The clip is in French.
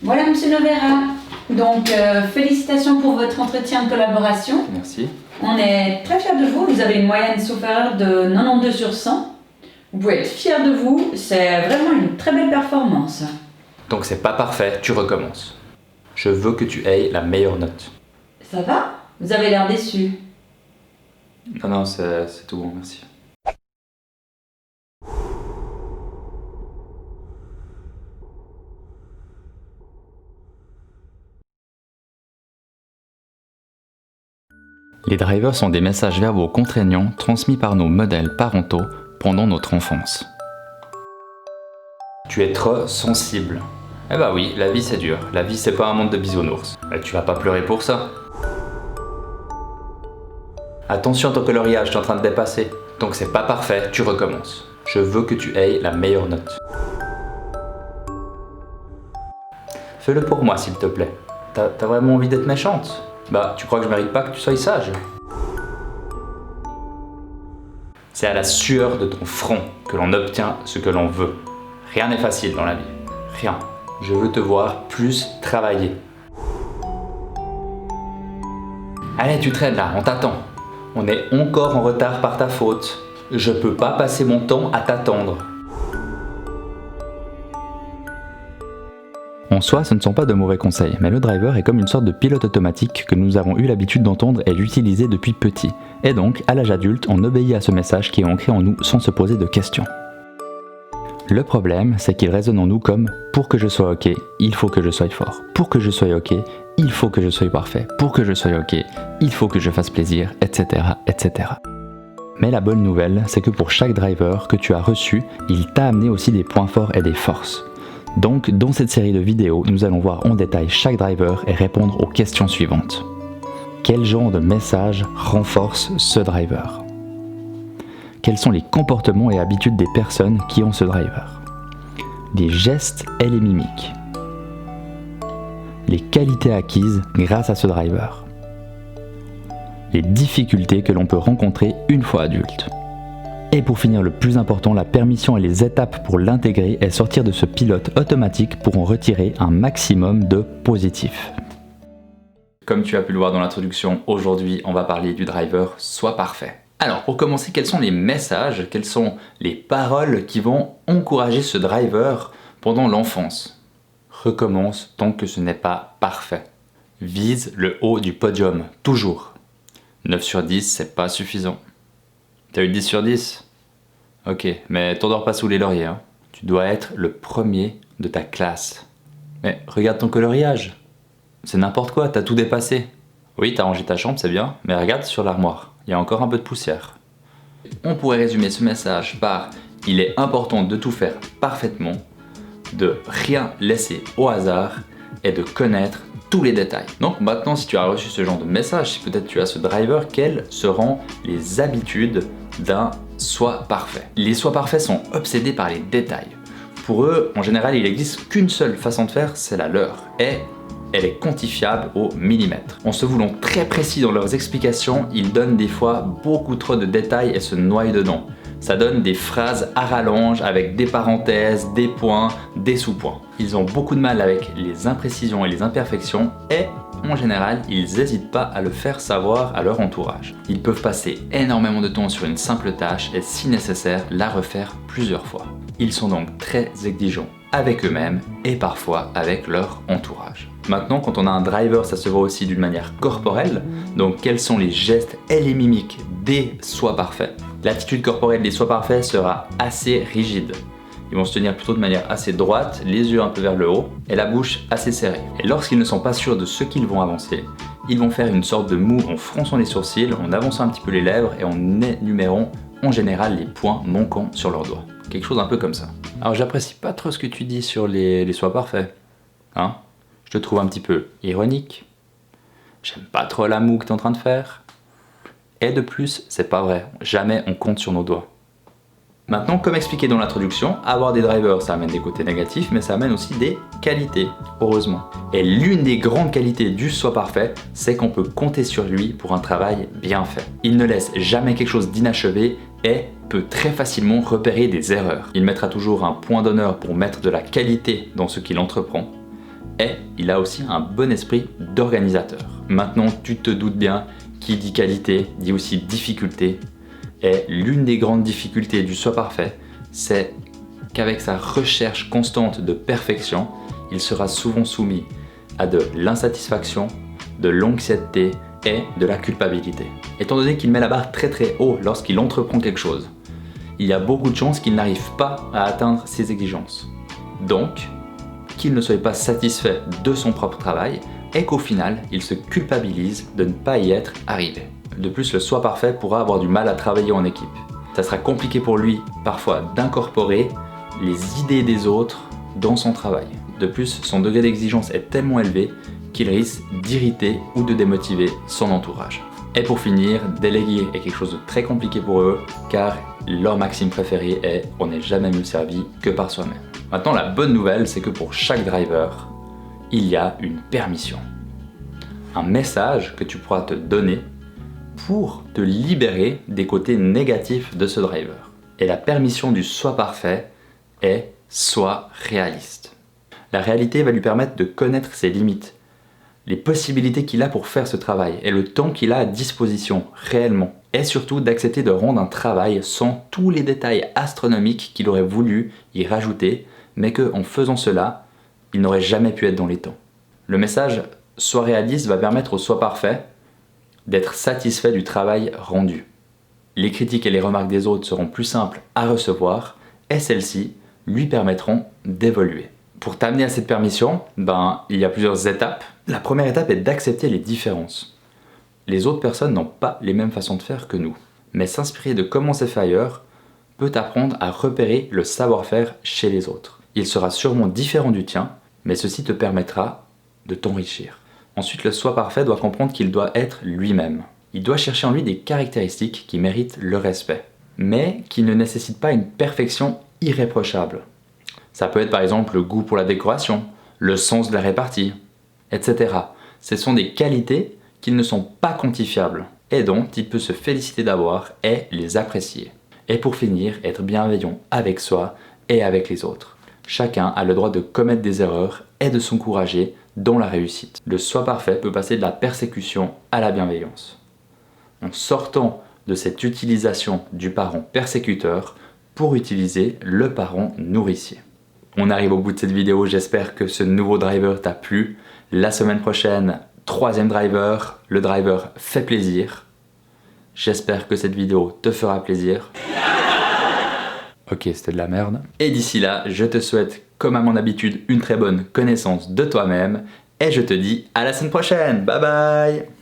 Voilà, Monsieur Novera. Donc, félicitations pour votre entretien de collaboration. Merci. On est très fiers de vous. Vous avez une moyenne supérieure de 92 sur 100. Vous pouvez être fiers de vous. C'est vraiment une très belle performance. Donc c'est pas parfait, tu recommences. Je veux que tu aies la meilleure note. Ça va? Vous avez l'air déçu. Non, c'est tout bon, merci. Les drivers sont des messages verbaux contraignants transmis par nos modèles parentaux pendant notre enfance. Tu es trop sensible. Eh bah oui, la vie c'est dur. La vie c'est pas un monde de bisounours. Mais tu vas pas pleurer pour ça. Attention, ton coloriage est en train de dépasser. Donc c'est pas parfait, tu recommences. Je veux que tu aies la meilleure note. Fais-le pour moi s'il te plaît. T'as vraiment envie d'être méchante? Bah, tu crois que je mérite pas que tu sois sage? C'est à la sueur de ton front que l'on obtient ce que l'on veut. Rien n'est facile dans la vie. Rien. Je veux te voir plus travailler. Allez, tu traînes là, on t'attend. On est encore en retard par ta faute. Je peux pas passer mon temps à t'attendre. En soi, ce ne sont pas de mauvais conseils, mais le driver est comme une sorte de pilote automatique que nous avons eu l'habitude d'entendre et d'utiliser depuis petit. Et donc, à l'âge adulte, on obéit à ce message qui est ancré en nous sans se poser de questions. Le problème, c'est qu'il résonne en nous comme « pour que je sois ok, il faut que je sois fort. Pour que je sois ok, il faut que je sois parfait. Pour que je sois ok, il faut que je fasse plaisir, etc. etc. » Mais la bonne nouvelle, c'est que pour chaque driver que tu as reçu, il t'a amené aussi des points forts et des forces. Donc, dans cette série de vidéos, nous allons voir en détail chaque driver et répondre aux questions suivantes. Quel genre de message renforce ce driver ? Quels sont les comportements et habitudes des personnes qui ont ce driver? Les gestes et les mimiques. Les qualités acquises grâce à ce driver. Les difficultés que l'on peut rencontrer une fois adulte. Et pour finir, le plus important, la permission et les étapes pour l'intégrer et sortir de ce pilote automatique pour en retirer un maximum de positif. Comme tu as pu le voir dans l'introduction, aujourd'hui on va parler du driver Sois parfait. Alors pour commencer, quels sont les messages, quelles sont les paroles qui vont encourager ce driver pendant l'enfance? Recommence tant que ce n'est pas parfait. Vise le haut du podium, toujours. 9 sur 10, c'est pas suffisant. T'as eu 10 sur 10? Ok, mais t'endors pas sous les lauriers, hein. Tu dois être le premier de ta classe. Mais regarde ton coloriage. C'est n'importe quoi, t'as tout dépassé. Oui, t'as rangé ta chambre, c'est bien, mais regarde sur l'armoire, il y a encore un peu de poussière. On pourrait résumer ce message par « Il est important de tout faire parfaitement, de rien laisser au hasard et de connaître tous les détails. » Donc maintenant, si tu as reçu ce genre de message, si peut-être tu as ce driver, quelles seront les habitudes d'un Sois parfait? Les Sois parfaits sont obsédés par les détails. Pour eux, en général, il n'existe qu'une seule façon de faire, c'est la leur. Et elle est quantifiable au millimètre. En se voulant très précis dans leurs explications, ils donnent des fois beaucoup trop de détails et se noient dedans. Ça donne des phrases à rallonge avec des parenthèses, des points, des sous-points. Ils ont beaucoup de mal avec les imprécisions et les imperfections et en général, ils n'hésitent pas à le faire savoir à leur entourage. Ils peuvent passer énormément de temps sur une simple tâche et si nécessaire, la refaire plusieurs fois. Ils sont donc très exigeants avec eux-mêmes et parfois avec leur entourage. Maintenant, quand on a un driver, ça se voit aussi d'une manière corporelle. Donc, quels sont les gestes et les mimiques des Sois parfaits? L'attitude corporelle des Sois parfaits sera assez rigide. Ils vont se tenir plutôt de manière assez droite, les yeux un peu vers le haut et la bouche assez serrée. Et lorsqu'ils ne sont pas sûrs de ce qu'ils vont avancer, ils vont faire une sorte de moue en fronçant les sourcils, en avançant un petit peu les lèvres et en énumérant en général les points manquants sur leurs doigts. Quelque chose un peu comme ça. Alors j'apprécie pas trop ce que tu dis sur les Sois parfaits. Hein? Je te trouve un petit peu ironique. J'aime pas trop la moue que t'es en train de faire. Et de plus, c'est pas vrai. Jamais on compte sur nos doigts. Maintenant, comme expliqué dans l'introduction, avoir des drivers, ça amène des côtés négatifs, mais ça amène aussi des qualités, heureusement. Et l'une des grandes qualités du Sois parfait, c'est qu'on peut compter sur lui pour un travail bien fait. Il ne laisse jamais quelque chose d'inachevé et peut très facilement repérer des erreurs. Il mettra toujours un point d'honneur pour mettre de la qualité dans ce qu'il entreprend. et il a aussi un bon esprit d'organisateur. Maintenant, tu te doutes bien, qui dit qualité dit aussi difficulté. Et l'une des grandes difficultés du soi parfait, c'est qu'avec sa recherche constante de perfection, il sera souvent soumis à de l'insatisfaction, de l'anxiété et de la culpabilité. Étant donné qu'il met la barre très très haut lorsqu'il entreprend quelque chose, il y a beaucoup de chances qu'il n'arrive pas à atteindre ses exigences. Donc, qu'il ne soit pas satisfait de son propre travail et qu'au final, il se culpabilise de ne pas y être arrivé. De plus, le soi parfait pourra avoir du mal à travailler en équipe. Ça sera compliqué pour lui parfois d'incorporer les idées des autres dans son travail. De plus, son degré d'exigence est tellement élevé qu'il risque d'irriter ou de démotiver son entourage. Et pour finir, déléguer est quelque chose de très compliqué pour eux car leur maxime préférée est « on n'est jamais mieux servi que par soi-même ». Maintenant, la bonne nouvelle, c'est que pour chaque driver, il y a une permission. Un message que tu pourras te donner pour te libérer des côtés négatifs de ce driver. Et la permission du soi parfait est « sois réaliste ». La réalité va lui permettre de connaître ses limites, les possibilités qu'il a pour faire ce travail et le temps qu'il a à disposition réellement. Et surtout d'accepter de rendre un travail sans tous les détails astronomiques qu'il aurait voulu y rajouter, mais qu'en faisant cela, il n'aurait jamais pu être dans les temps. Le message « sois réaliste » va permettre au soi parfait d'être satisfait du travail rendu. Les critiques et les remarques des autres seront plus simples à recevoir et celles-ci lui permettront d'évoluer. Pour t'amener à cette permission, il y a plusieurs étapes. La première étape est d'accepter les différences. Les autres personnes n'ont pas les mêmes façons de faire que nous, mais s'inspirer de comment c'est fait ailleurs peut t'apprendre à repérer le savoir-faire chez les autres. Il sera sûrement différent du tien, mais ceci te permettra de t'enrichir. Ensuite, le soi parfait doit comprendre qu'il doit être lui-même. Il doit chercher en lui des caractéristiques qui méritent le respect, mais qui ne nécessitent pas une perfection irréprochable. Ça peut être par exemple le goût pour la décoration, le sens de la répartie, etc. Ce sont des qualités qui ne sont pas quantifiables et dont il peut se féliciter d'avoir et les apprécier. Et pour finir, être bienveillant avec soi et avec les autres. Chacun a le droit de commettre des erreurs et de s'encourager dans la réussite. Le soi parfait peut passer de la persécution à la bienveillance. En sortant de cette utilisation du parent persécuteur pour utiliser le parent nourricier. On arrive au bout de cette vidéo, j'espère que ce nouveau driver t'a plu. La semaine prochaine, 3e driver, le driver fait plaisir. J'espère que cette vidéo te fera plaisir. Ok, c'était de la merde. Et d'ici là, je te souhaite, comme à mon habitude, une très bonne connaissance de toi-même. Et je te dis à la semaine prochaine. Bye bye!